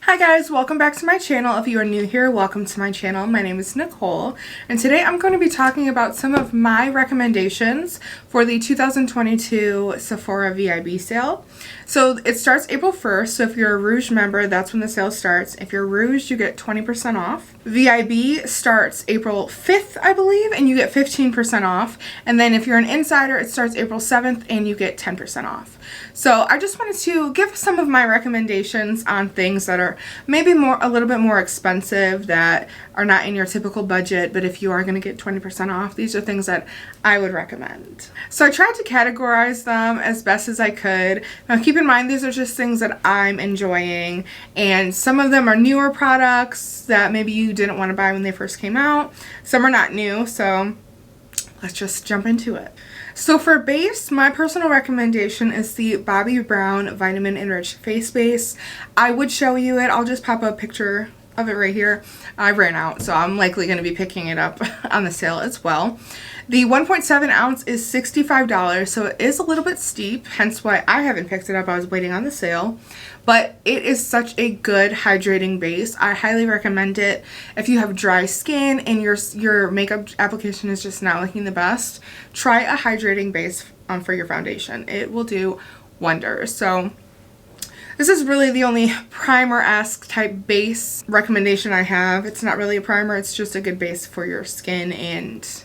Hi guys, welcome back to my channel. If you are new here, welcome to my channel. My name is Nicole, and today I'm going to be talking about some of my recommendations for the 2022 Sephora Vib sale. So it starts April 1st, so if you're a Rouge member, that's when the sale starts. If you're Rouge, you get 20% off. Vib starts April 5th, I believe, and you get 15% off. And then if you're an insider, it starts April 7th and you get 10% off. So I just wanted to give some of my recommendations on things that are maybe a little bit more expensive, that are not in your typical budget, but if you are going to get 20% off, these are things that I would recommend. So I tried to categorize them as best as I could. Now keep in mind, these are just things that I'm enjoying, and some of them are newer products that maybe you didn't want to buy when they first came out. Some are not new, so let's just jump into it. So for base, my personal recommendation is the Bobbi Brown Vitamin Enriched Face Base. I would show you it. I'll just pop a picture of it right here. I ran out, so I'm likely going to be picking it up on the sale as well. The 1.7 ounce is $65, so it is a little bit steep, hence why I haven't picked it up. I was waiting on the sale. But it is such a good hydrating base. I highly recommend it. If you have dry skin and your makeup application is just not looking the best, try a hydrating base for your foundation. It will do wonders. So this is really the only primer-esque type base recommendation I have. It's not really a primer, it's just a good base for your skin and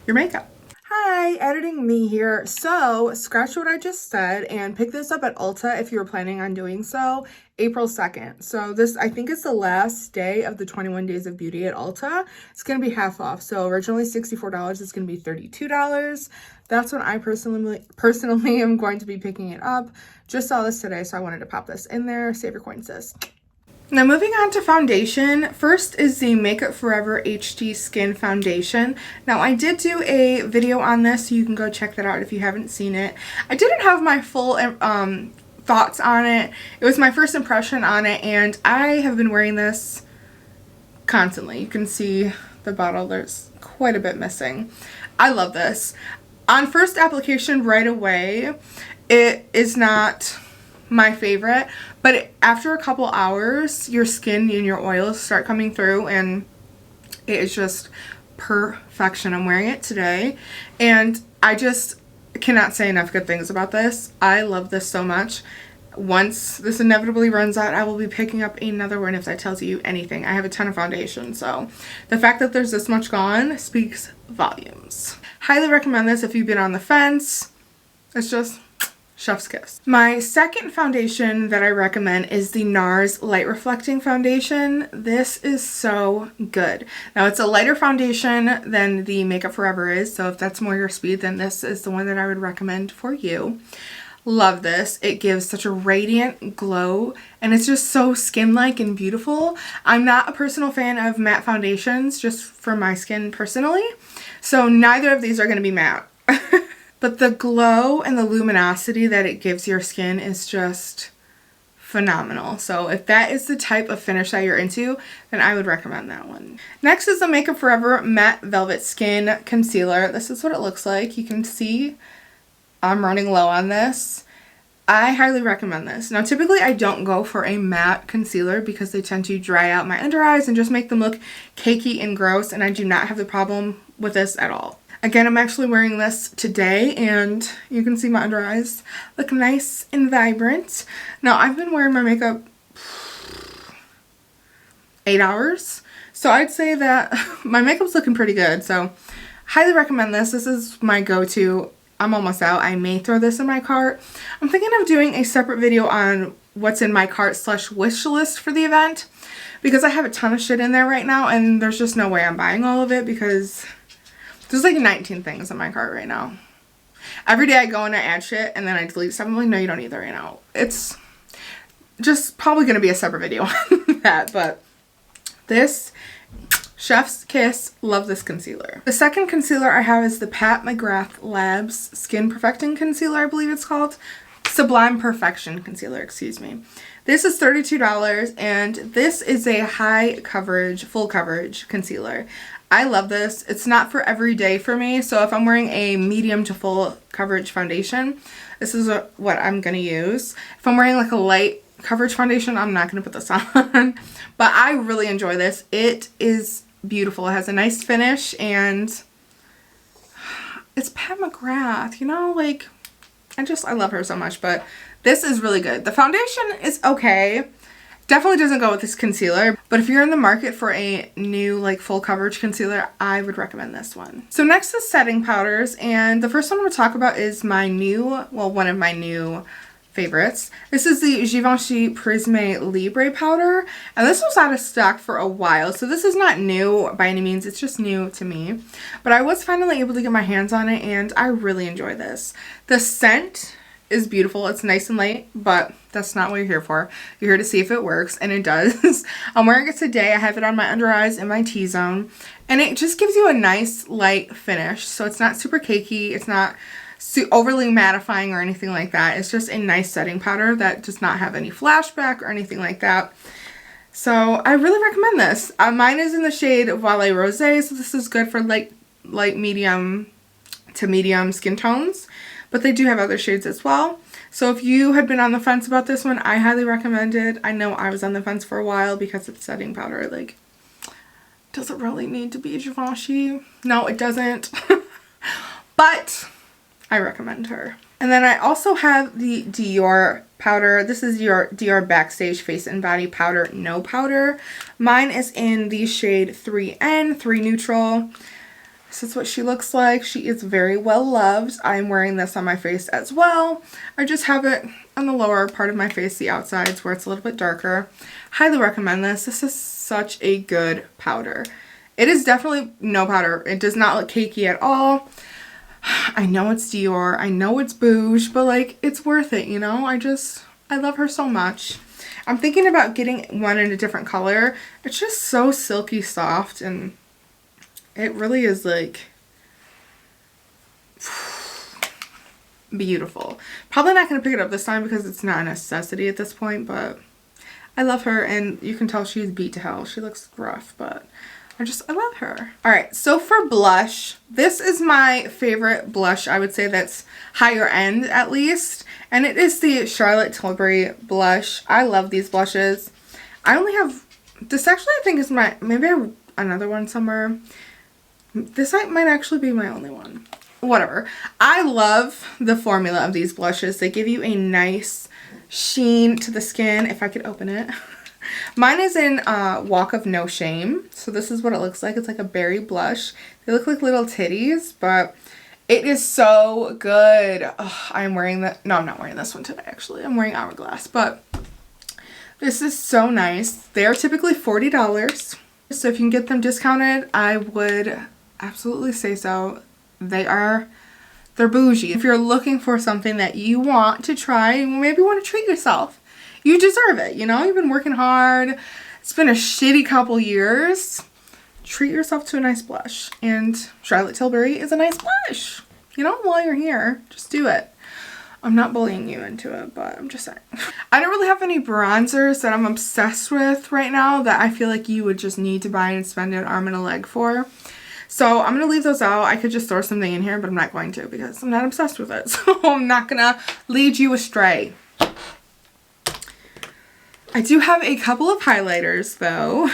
your makeup. Hi, editing me here. So scratch what I just said and pick this up at Ulta if you were planning on doing so, April 2nd. So this, I think, is the last day of the 21 Days of Beauty at Ulta. It's going to be half off. So originally $64, it's going to be $32. That's when I personally am going to be picking it up. Just saw this today, so I wanted to pop this in there. Save your coins, sis. Now moving on to foundation, first is the Makeup Forever HD Skin Foundation. Now I did do a video on this, so you can go check that out if you haven't seen it. I didn't have my full thoughts on it. It was my first impression on it, and I have been wearing this constantly. You can see the bottle, there's quite a bit missing. I love this. On first application right away, it is not my favorite, but after a couple hours your skin and your oils start coming through and it is just perfection. I'm wearing it today and I just cannot say enough good things about this. I love this so much. Once this inevitably runs out, I will be picking up another one if that tells you anything. I have a ton of foundation, so the fact that there's this much gone speaks volumes. Highly recommend this if you've been on the fence. It's just chef's kiss. My second foundation that I recommend is the Nars Light Reflecting Foundation. This is so good. Now it's a lighter foundation than the Makeup Forever is, so if that's more your speed, then this is the one that I would recommend for you. Love this. It gives such a radiant glow and it's just so skin-like and beautiful. I'm not a personal fan of matte foundations, just for my skin personally, so neither of these are going to be matte. But the glow and the luminosity that it gives your skin is just phenomenal. So if that is the type of finish that you're into, then I would recommend that one. Next is the Makeup Forever Matte Velvet Skin Concealer. This is what it looks like. You can see I'm running low on this. I highly recommend this. Now typically I don't go for a matte concealer because they tend to dry out my under eyes and just make them look cakey and gross, and I do not have the problem with this at all. Again, I'm actually wearing this today and you can see my under eyes look nice and vibrant. Now, I've been wearing my makeup 8 hours, so I'd say that my makeup's looking pretty good. So, highly recommend this. This is my go-to. I'm almost out. I may throw this in my cart. I'm thinking of doing a separate video on what's in my cart / wish list for the event, because I have a ton of shit in there right now and there's just no way I'm buying all of it because there's like 19 things in my cart right now. Every day I go and I add shit and then I delete stuff. I'm like, no, you don't need that right now. It's just probably going to be a separate video on that. But this, chef's kiss, love this concealer. The second concealer I have is the Pat McGrath Labs Skin Perfecting Concealer, I believe it's called. Sublime Perfection Concealer, excuse me. This is $32 and this is a high coverage, full coverage concealer. I love this. It's not for every day for me, so if I'm wearing a medium to full coverage foundation, this is what I'm going to use. If I'm wearing like a light coverage foundation, I'm not going to put this on. But I really enjoy this. It is beautiful. It has a nice finish, and it's Pat McGrath, you know, like, I love her so much. But this is really good. The foundation is okay. Definitely doesn't go with this concealer, but if you're in the market for a new like full coverage concealer, I would recommend this one. So next is setting powders, and the first one I'm going to talk about is my new, well, one of my new favorites. This is the Givenchy Prisme Libre powder, and this was out of stock for a while, so this is not new by any means, it's just new to me. But I was finally able to get my hands on it, and I really enjoy this. The scent is beautiful. It's nice and light, but that's not what you're here for. You're here to see if it works, and it does. I'm wearing it today. I have it on my under eyes and my T-zone, and it just gives you a nice light finish. So it's not super cakey. It's not overly mattifying or anything like that. It's just a nice setting powder that does not have any flashback or anything like that. So I really recommend this. Mine is in the shade Voile Rosé, so this is good for light medium to medium skin tones. But they do have other shades as well. So if you had been on the fence about this one, I highly recommend it. I know I was on the fence for a while because it's setting powder. Like, does it really need to be Givenchy? No, it doesn't. But I recommend her. And then I also have the Dior powder. This is your Dior Backstage Face and Body Powder No Powder. Mine is in the shade 3N, 3 Neutral. This is what she looks like. She is very well loved. I'm wearing this on my face as well. I just have it on the lower part of my face, the outsides, where it's a little bit darker. Highly recommend this. This is such a good powder. It is definitely no powder. It does not look cakey at all. I know it's Dior. I know it's bouge, but like, it's worth it, you know? I love her so much. I'm thinking about getting one in a different color. It's just so silky soft, and it really is like beautiful. Probably not going to pick it up this time because it's not a necessity at this point, but I love her, and you can tell she's beat to hell. She looks rough, but I love her. Alright, so for blush, this is my favorite blush, I would say, that's higher end at least, and it is the Charlotte Tilbury blush. I love these blushes. I only have, this actually I think is my, maybe I have another one somewhere. This might actually be my only one. Whatever. I love the formula of these blushes. They give you a nice sheen to the skin. If I could open it. Mine is in Walk of No Shame. So this is what it looks like. It's like a berry blush. They look like little titties, but it is so good. Oh, I'm wearing that. No, I'm not wearing this one today, actually. I'm wearing Hourglass, but this is so nice. They're typically $40. So if you can get them discounted, I would absolutely say so. They're bougie. If you're looking for something that you want to try, maybe want to treat yourself, you deserve it. You know, you've been working hard. It's been a shitty couple years. Treat yourself to a nice blush. And Charlotte Tilbury is a nice blush. You know, while you're here, just do it. I'm not bullying you into it, but I'm just saying. I don't really have any bronzers that I'm obsessed with right now that I feel like you would just need to buy and spend an arm and a leg for. So I'm going to leave those out. I could just throw something in here, but I'm not going to because I'm not obsessed with it. So I'm not going to lead you astray. I do have a couple of highlighters though.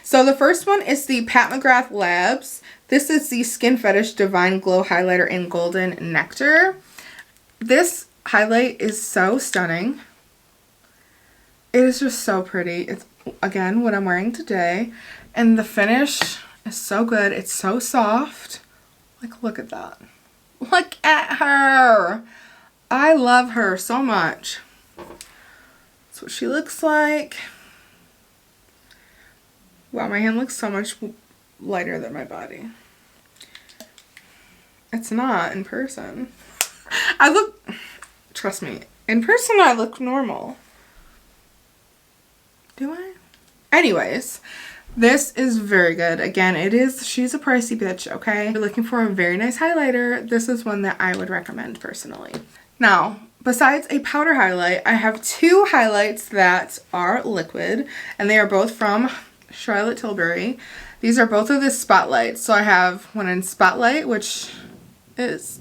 So the first one is the Pat McGrath Labs. This is the Skin Fetish Divine Glow Highlighter in Golden Nectar. This highlight is so stunning. It is just so pretty. It's, again, what I'm wearing today. And the finish is so good. It's so soft. Like, look at that. Look at her. I love her so much. That's what she looks like. Wow, my hand looks so much lighter than my body. It's not in person. I look, trust me, in person I look normal. Do I? Anyways, this is very good. Again, she's a pricey bitch, okay? If you're looking for a very nice highlighter, this is one that I would recommend personally. Now, besides a powder highlight, I have two highlights that are liquid, and they are both from Charlotte Tilbury. These are both of the Spotlight. So I have one in Spotlight, which is,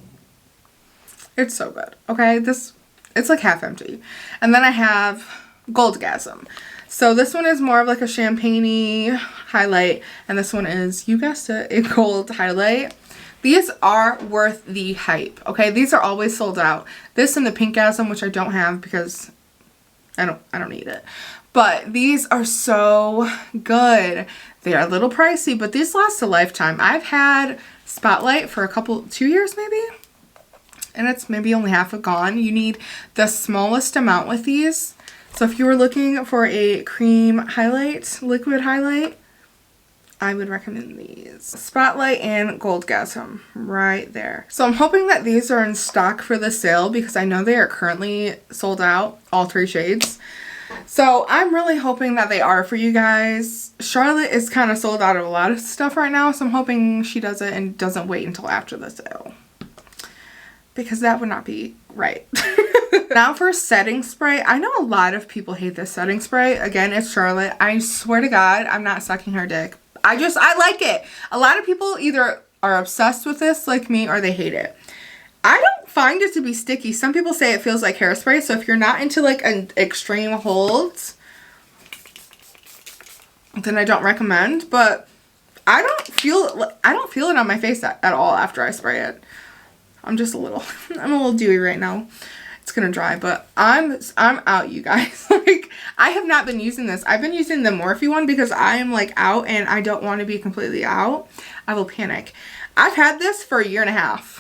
it's so good, okay? It's like half empty. And then I have Goldgasm. So this one is more of like a champagne-y highlight, and this one is, you guessed it, a gold highlight. These are worth the hype, okay? These are always sold out. This and the Pinkgasm, which I don't have because I don't need it. But these are so good. They are a little pricey, but these last a lifetime. I've had Spotlight for 2 years maybe, and it's maybe only half gone. You need the smallest amount with these. So if you were looking for a cream highlight, liquid highlight, I would recommend these. Spotlight and Goldgasm right there. So I'm hoping that these are in stock for the sale because I know they are currently sold out, all 3 shades. So I'm really hoping that they are for you guys. Charlotte is kind of sold out of a lot of stuff right now, so I'm hoping she does it and doesn't wait until after the sale, because that would not be right. Now for setting spray. I know a lot of people hate this setting spray. Again, it's Charlotte. I swear to God, I'm not sucking her dick. I like it. A lot of people either are obsessed with this like me or they hate it. I don't find it to be sticky. Some people say it feels like hairspray, so if you're not into like an extreme holds, then I don't recommend. But I don't feel it on my face at all after I spray it. I'm just I'm a little dewy right now. It's gonna dry, but I'm out, you guys. Like, I have not been using this. I've been using the Morphe one because I am like out and I don't want to be completely out. I will panic. I've had this for 1.5 years.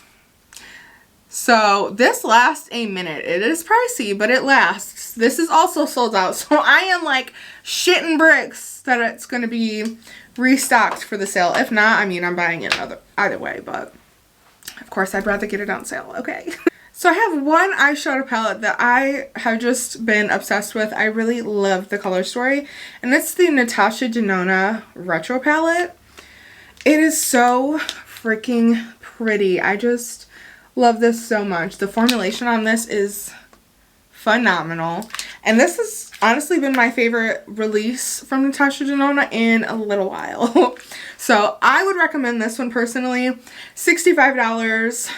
So this lasts a minute. It is pricey, but it lasts. This is also sold out. So I am like shitting bricks that it's going to be restocked for the sale. If not, I mean, I'm buying it either way, but of course I'd rather get it on sale. Okay. So I have one eyeshadow palette that I have just been obsessed with. I really love the color story, and it's the Natasha Denona Retro palette. It is so freaking pretty. I just love this so much. The formulation on this is phenomenal, and this has honestly been my favorite release from Natasha Denona in a little while. So I would recommend this one personally. $65.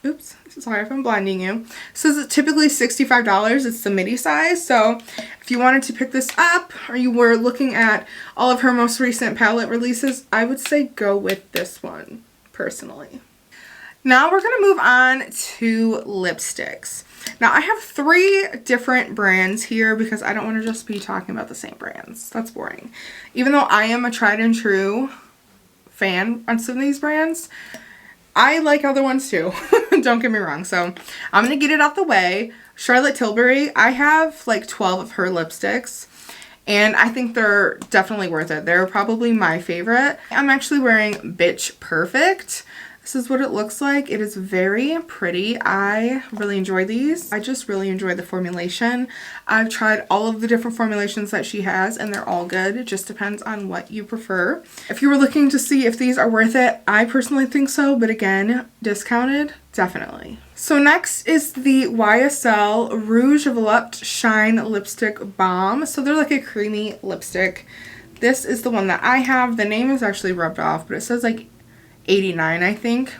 Oops, sorry if I'm blinding you. So this is typically $65. It's the midi size. So if you wanted to pick this up, or you were looking at all of her most recent palette releases, I would say go with this one personally. Now we're going to move on to lipsticks. Now I have 3 different brands here because I don't want to just be talking about the same brands. That's boring. Even though I am a tried and true fan on some of these brands, I like other ones too. Don't get me wrong. So I'm going to get it out the way. Charlotte Tilbury, I have like 12 of her lipsticks, and I think they're definitely worth it. They're probably my favorite. I'm actually wearing Bitch Perfect. This is what it looks like. It is very pretty. I really enjoy these. I just really enjoy the formulation. I've tried all of the different formulations that she has, and they're all good. It just depends on what you prefer. If you were looking to see if these are worth it, I personally think so, but again, discounted, definitely. So next is the YSL Rouge Volupté Shine Lipstick Balm. So they're like a creamy lipstick. This is the one that I have. The name is actually rubbed off, but it says like 89, I think.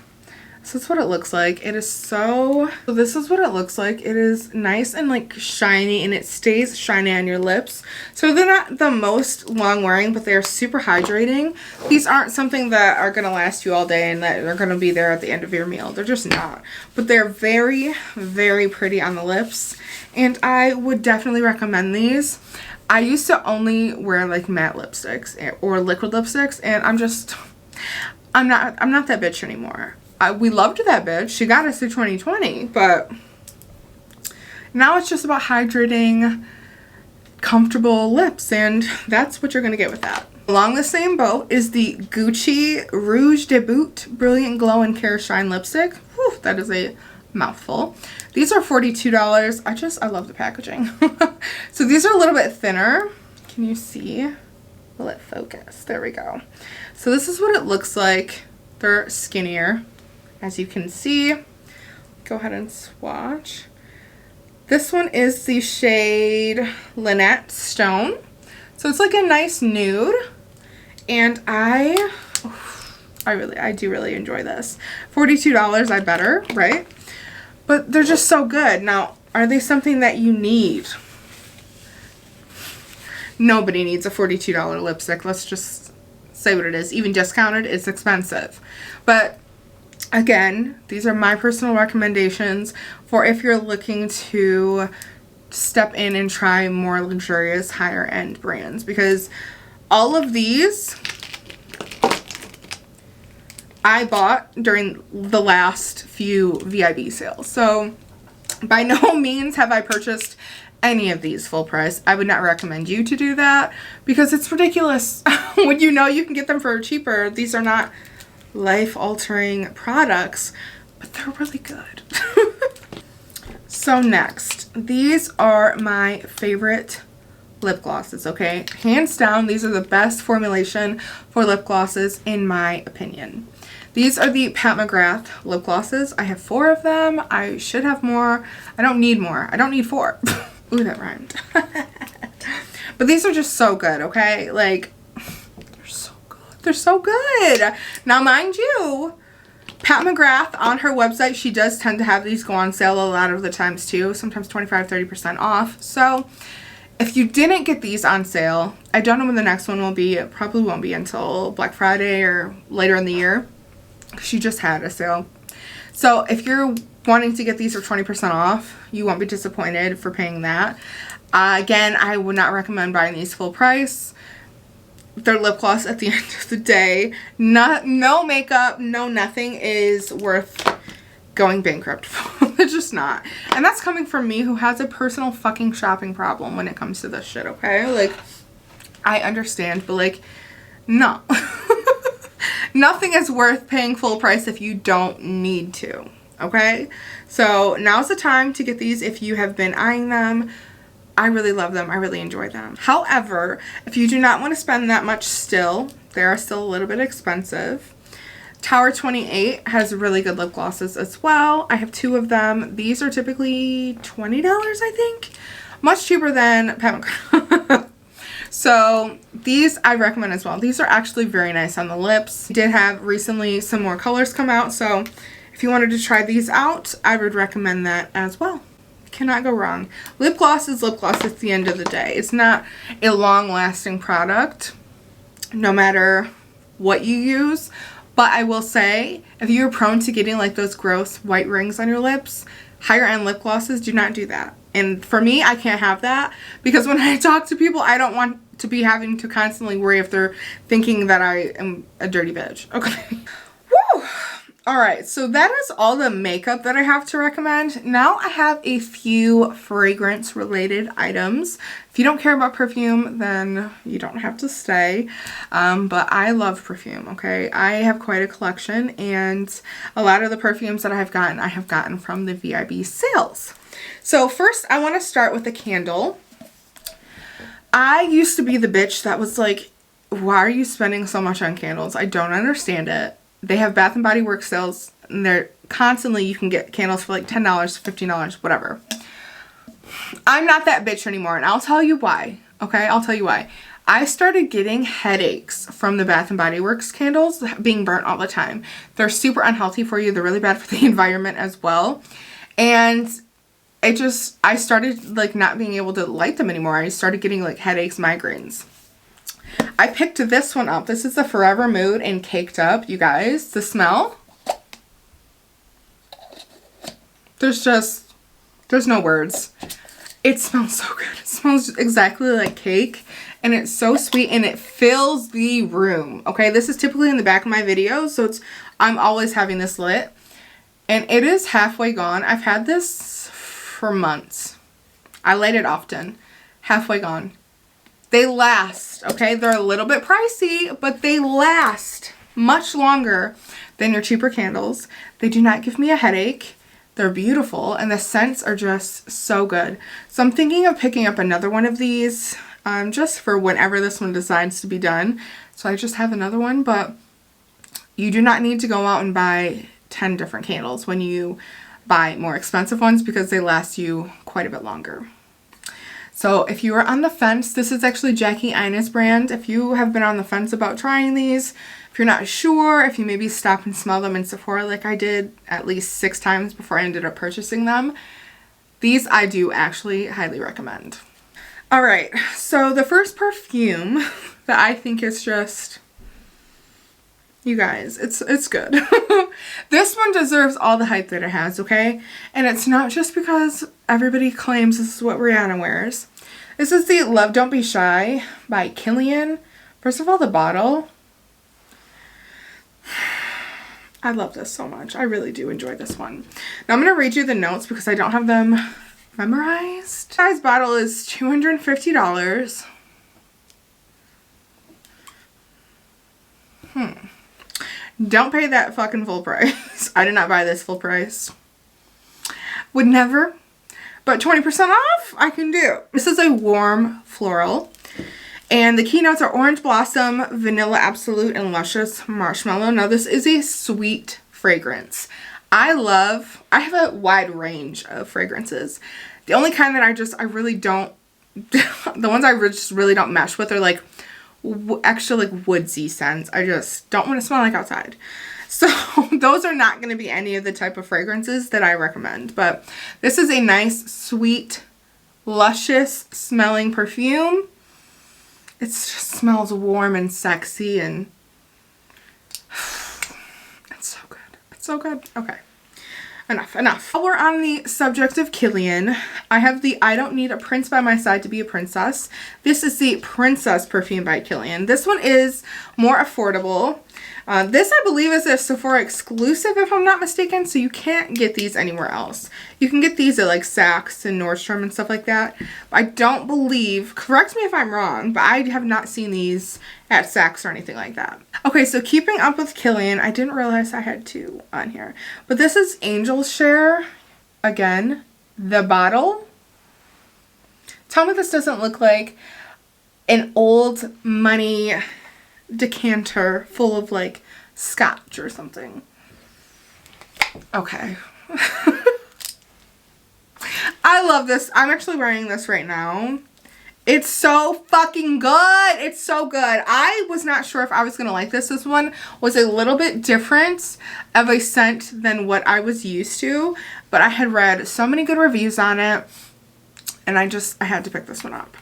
So that's what it looks like. It is so this is what it looks like. It is nice and like shiny, and it stays shiny on your lips. So they're not the most long wearing, but they're super hydrating. These aren't something that are going to last you all day and that are going to be there at the end of your meal. They're just not. But they're very, very pretty on the lips, and I would definitely recommend these. I used to only wear like matte lipsticks or liquid lipsticks, and I'm not that bitch anymore. We loved that bitch. She got us through 2020, but now it's just about hydrating, comfortable lips, and that's what you're going to get with that. Along the same boat is the Gucci Rouge Debut Brilliant Glow and Care Shine Lipstick. Whew, that is a mouthful. These are $42. I love the packaging. So these are a little bit thinner. Can you see? Will it focus? There we go. So this is what it looks like. They're skinnier, as you can see. Go ahead and swatch. This one is the shade Lynette Stone. So it's like a nice nude, and I do really enjoy this. $42, I better, right? But they're just so good. Now, are they something that you need? nobody needs a $42 lipstick. Let's just say what it is. Even discounted, it's expensive. But again, these are my personal recommendations for if you're looking to step in and try more luxurious, higher end brands, because all of these I bought during the last few VIB sales. So by no means have I purchased any of these full price. I would not recommend you to do that because it's ridiculous when you know you can get them for cheaper. These are not life-altering products, but they're really good. So next, these are my favorite lip glosses, okay? Hands down, these are the best formulation for lip glosses in my opinion. These are the Pat McGrath lip glosses. I have 4 of them. I should have more. I don't need more. I don't need 4. Ooh, that rhymed. But these are just so good, okay? Like, they're so good. They're so good. Now, mind you, Pat McGrath on her website, she does tend to have these go on sale a lot of the times too. Sometimes 25-30% off. So if you didn't get these on sale, I don't know when the next one will be. It probably won't be until Black Friday or later in the year. She just had a sale. So if you're wanting to get these for 20% off, you won't be disappointed for paying that. Again, I would not recommend buying these full price. Their lip gloss at the end of the day, no makeup, no nothing is worth going bankrupt for. It's just not. And that's coming from me who has a personal fucking shopping problem when it comes to this shit, okay? Like, I understand, but like, no. Nothing is worth paying full price if you don't need to, okay? So now's the time to get these if you have been eyeing them. I really love them. I really enjoy them. However, if you do not want to spend that much still, they are still a little bit expensive. Tower 28 has really good lip glosses as well. I have 2 of them. These are typically $20, I think. Much cheaper than Pat McGrath. So these I recommend as well. These are actually very nice on the lips. I did have recently some more colors come out, so if you wanted to try these out, I would recommend that as well. Cannot go wrong. Lip gloss is lip gloss at the end of the day. It's not a long-lasting product, no matter what you use. But I will say, if you're prone to getting like those gross white rings on your lips, higher end lip glosses do not do that. And for me, I can't have that because when I talk to people, I don't want to be having to constantly worry if they're thinking that I am a dirty bitch. Okay. Woo! Alright, so that is all the makeup that I have to recommend. Now I have a few fragrance related items. If you don't care about perfume, then you don't have to stay. But I love perfume, okay? I have quite a collection, and a lot of the perfumes that I have gotten from the VIB sales. So first, I want to start with a candle. I used to be the bitch that was like, why are you spending so much on candles? I don't understand it. They have Bath & Body Works sales, and they're constantly, you can get candles for like $10, $15, whatever. I'm not that bitch anymore, and I'll tell you why, okay? I'll tell you why. I started getting headaches from the Bath & Body Works candles being burnt all the time. They're super unhealthy for you. They're really bad for the environment as well. And I started like not being able to light them anymore. I started getting like headaches, migraines. I picked this one up. This is the Forevr Mood and Caked Up, you guys. The smell. There's no words. It smells so good. It smells exactly like cake, and it's so sweet, and it fills the room. Okay, this is typically in the back of my videos, so I'm always having this lit, and it is halfway gone. I've had this for months. I light it often. Halfway gone. They last, okay? They're a little bit pricey, but they last much longer than your cheaper candles. They do not give me a headache. They're beautiful, and the scents are just so good. So I'm thinking of picking up another one of these just for whenever this one decides to be done. So I just have another one, but you do not need to go out and buy 10 different candles when you buy more expensive ones because they last you quite a bit longer. So if you are on the fence, this is actually Jackie Aina's brand. If you have been on the fence about trying these, if you're not sure, if you maybe stop and smell them in Sephora like I did at least 6 times before I ended up purchasing them, these I do actually highly recommend. Alright, so the first perfume that I think is just, you guys, it's good. This one deserves all the hype that it has, okay? And it's not just because everybody claims this is what Rihanna wears. This is the Love Don't Be Shy by Kilian. First of all, the bottle. I love this so much. I really do enjoy this one. Now I'm going to read you the notes because I don't have them memorized. Size bottle is $250. Don't pay that fucking full price. I did not buy this full price. Would never. But 20% off, I can do. This is a warm floral. And the keynotes are Orange Blossom, Vanilla Absolute, and Luscious Marshmallow. Now this is a sweet fragrance. I have a wide range of fragrances. The only kind that I really don't, the ones I just really don't mesh with are like extra like woodsy scents. I just don't want to smell like outside. So those are not going to be any of the type of fragrances that I recommend. But this is a nice, sweet, luscious smelling perfume. It just smells warm and sexy and it's so good. It's so good. Okay. Enough. While we're on the subject of Kilian, I have the I Don't Need a Prince by My Side to Be a Princess. This is the Princess perfume by Kilian. This one is more affordable. This, I believe, is a Sephora exclusive, if I'm not mistaken, so you can't get these anywhere else. You can get these at like Saks and Nordstrom and stuff like that. I don't believe, correct me if I'm wrong, but I have not seen these at Saks or anything like that. Okay, so keeping up with Kilian, I didn't realize I had two on here. But this is Angel's Share. Again, the bottle. Tell me this doesn't look like an old money decanter full of like scotch or something. Okay. I love this. I'm actually wearing this right now. It's so fucking good. It's so good. I was not sure if I was gonna like this. This one was a little bit different of a scent than what I was used to, but I had read so many good reviews on it and I had to pick this one up.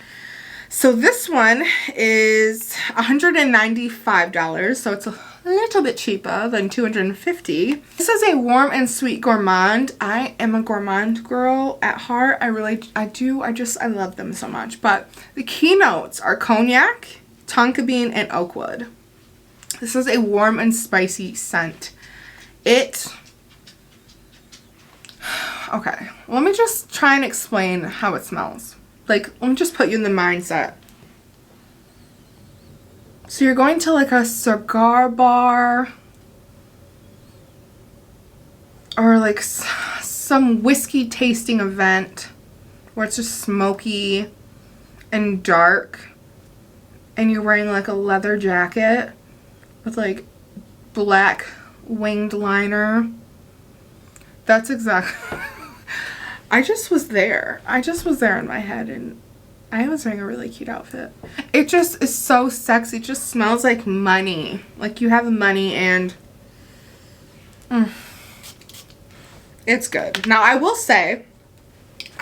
So this one is $195, so it's a little bit cheaper than $250. This is a warm and sweet gourmand. I am a gourmand girl at heart. I love them so much. But the keynotes are cognac, tonka bean, and oak wood. This is a warm and spicy scent. Okay, let me just try and explain how it smells. Like, let me just put you in the mindset. So you're going to like a cigar bar or like some whiskey tasting event where it's just smoky and dark and you're wearing like a leather jacket with like black winged liner. That's exactly... I just was there in my head and I was wearing a really cute outfit. It just is so sexy. It just smells like money. Like you have money and it's good. Now I will say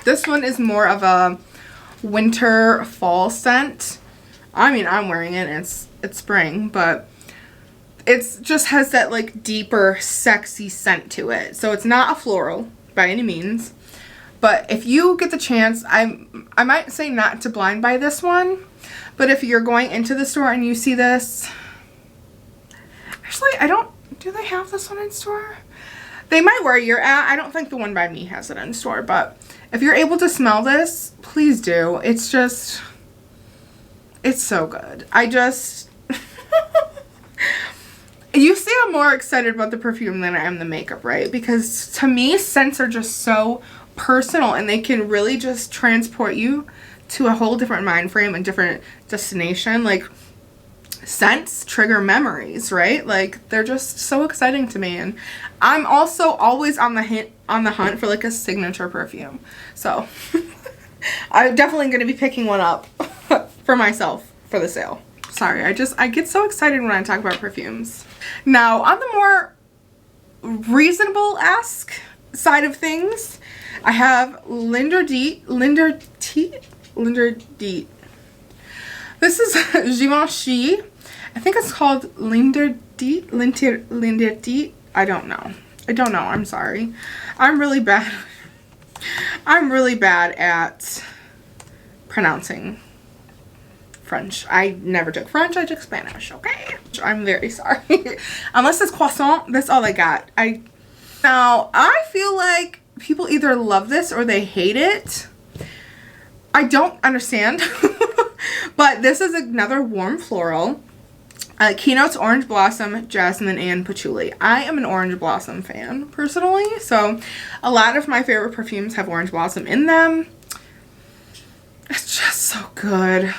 this one is more of a winter fall scent. I mean, I'm wearing it and it's spring, but it just has that like deeper sexy scent to it. So it's not a floral by any means. But if you get the chance, I might say not to blind buy this one. But if you're going into the store and you see this... Actually, do they have this one in store? They might where you're at. I don't think the one by me has it in store. But if you're able to smell this, please do. It's just... It's so good. You see I'm more excited about the perfume than I am the makeup, right? Because to me, scents are just so personal and they can really just transport you to a whole different mind frame and different destination. Like, scents trigger memories, right? Like, they're just so exciting to me. And I'm also always on the hunt for like a signature perfume. So I'm definitely going to be picking one up for myself for the sale. Sorry, I get so excited when I talk about perfumes. Now, on the more reasonable-esque side of things, I have Linda T. Linderdeet. This is Givenchy. I think it's called Linderdeet. I don't know. I'm sorry. I'm really bad at pronouncing French. I never took French, I took Spanish, okay? I'm very sorry. Unless it's croissant, that's all I got. Now, I feel like people either love this or they hate it. I don't understand. But this is another warm floral. Keynotes Orange Blossom, Jasmine, and Patchouli. I am an Orange Blossom fan, personally. So, a lot of my favorite perfumes have Orange Blossom in them. It's just so good.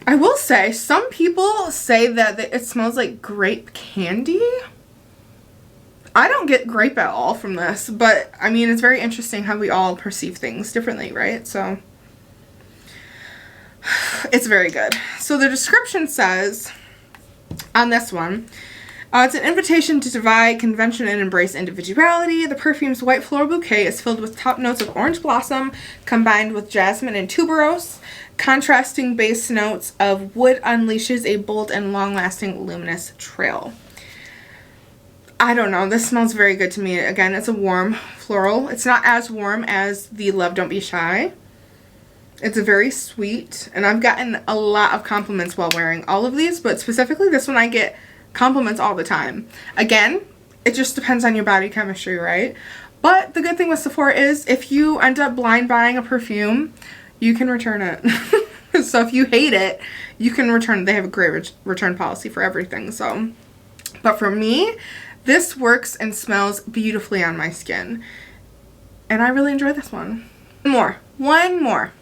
I will say, some people say that it smells like grape candy. I don't get grape at all from this, but I mean, it's very interesting how we all perceive things differently, right? So, it's very good. So the description says on this one, it's an invitation to defy convention and embrace individuality. The perfume's white floral bouquet is filled with top notes of orange blossom combined with jasmine and tuberose. Contrasting base notes of wood unleashes a bold and long-lasting luminous trail. I don't know. This smells very good to me. Again, it's a warm floral. It's not as warm as the Love Don't Be Shy. It's very sweet, and I've gotten a lot of compliments while wearing all of these, but specifically this one I get compliments all the time. Again, it just depends on your body chemistry, right? But the good thing with Sephora is if you end up blind buying a perfume, you can return it. So if you hate it, you can return it. They have a great return policy for everything. So, but for me, this works and smells beautifully on my skin. And I really enjoy this one. One more.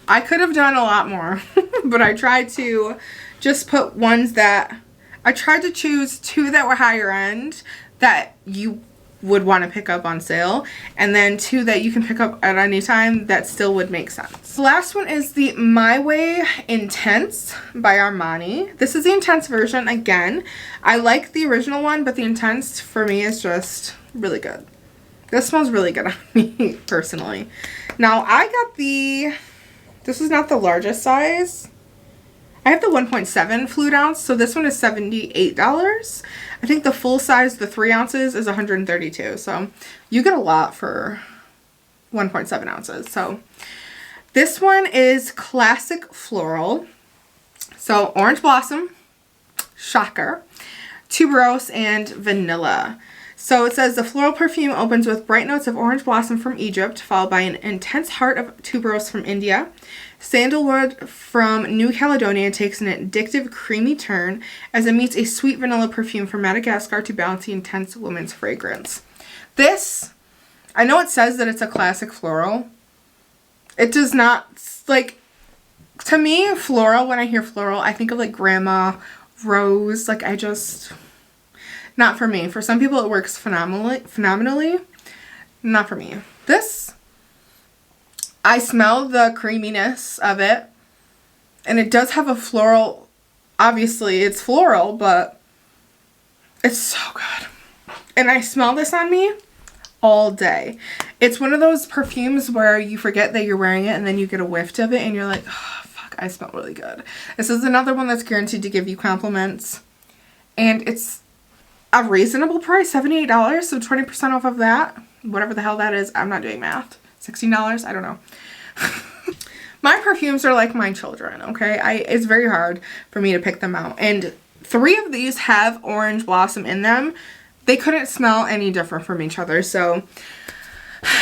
I could have done a lot more, but I tried to just put ones that, I tried to choose two that were higher end that you would want to pick up on sale, and then two that you can pick up at any time that still would make sense. The last one is the My Way Intense by Armani. This is the Intense version. Again, I like the original one, but the Intense for me is just really good. This smells really good on me, personally. Now, I got this is not the largest size. I have the 1.7 fluid ounce, so this one is $78. I think the full size, the 3 ounces, is $132. So you get a lot for 1.7 ounces. So this one is Classic Floral. So Orange Blossom, shocker, Tuberose, and Vanilla. So it says the floral perfume opens with bright notes of orange blossom from Egypt, followed by an intense heart of tuberose from India. Sandalwood from New Caledonia takes an addictive, creamy turn as it meets a sweet vanilla perfume from Madagascar to balance the intense woman's fragrance. This, I know it says that it's a classic floral. It does not, like, to me, floral, when I hear floral, I think of like grandma, rose, like I just... Not for me. For some people it works phenomenally. Not for me. This, I smell the creaminess of it. And it does have a floral, obviously it's floral, but it's so good. And I smell this on me all day. It's one of those perfumes where you forget that you're wearing it and then you get a whiff of it and you're like, oh, fuck, I smell really good. This is another one that's guaranteed to give you compliments. And it's a reasonable price, $78, so 20% off of that, whatever the hell that is, I'm not doing math, $16, I don't know. My perfumes are like my children, okay? It's very hard for me to pick them out, and 3 of these have orange blossom in them. They couldn't smell any different from each other, so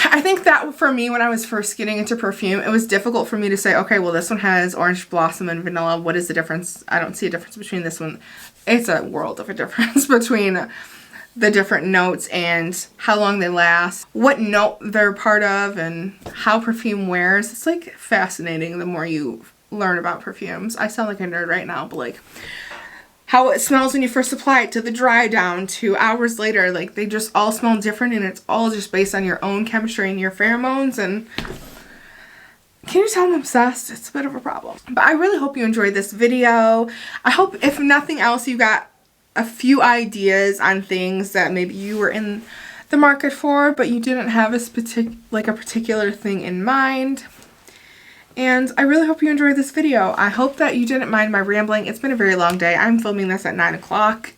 I think that for me, when I was first getting into perfume, it was difficult for me to say, okay, well, this one has orange blossom and vanilla. What is the difference? I don't see a difference between this one. It's a world of a difference between the different notes and how long they last, what note they're part of, and how perfume wears. It's like fascinating the more you learn about perfumes. I sound like a nerd right now, but like how it smells when you first apply it to the dry down to hours later, like they just all smell different, and it's all just based on your own chemistry and your pheromones. And can you tell I'm obsessed? It's a bit of a problem. But I really hope you enjoyed this video. I hope, if nothing else, you got a few ideas on things that maybe you were in the market for, but you didn't have a particular thing in mind. And I really hope you enjoyed this video. I hope that you didn't mind my rambling. It's been a very long day. I'm filming this at 9 o'clock.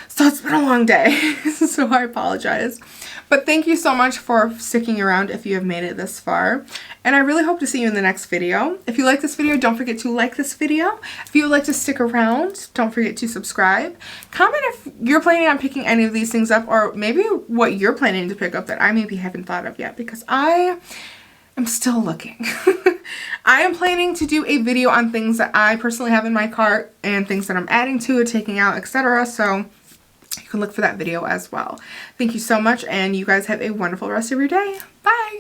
So it's been a long day. So I apologize. But thank you so much for sticking around if you have made it this far. And I really hope to see you in the next video. If you like this video, don't forget to like this video. If you would like to stick around, don't forget to subscribe. Comment if you're planning on picking any of these things up, or maybe what you're planning to pick up that I maybe haven't thought of yet, because I'm still looking. I am planning to do a video on things that I personally have in my cart and things that I'm adding to it, taking out, etc. So you can look for that video as well. Thank you so much, and you guys have a wonderful rest of your day. Bye!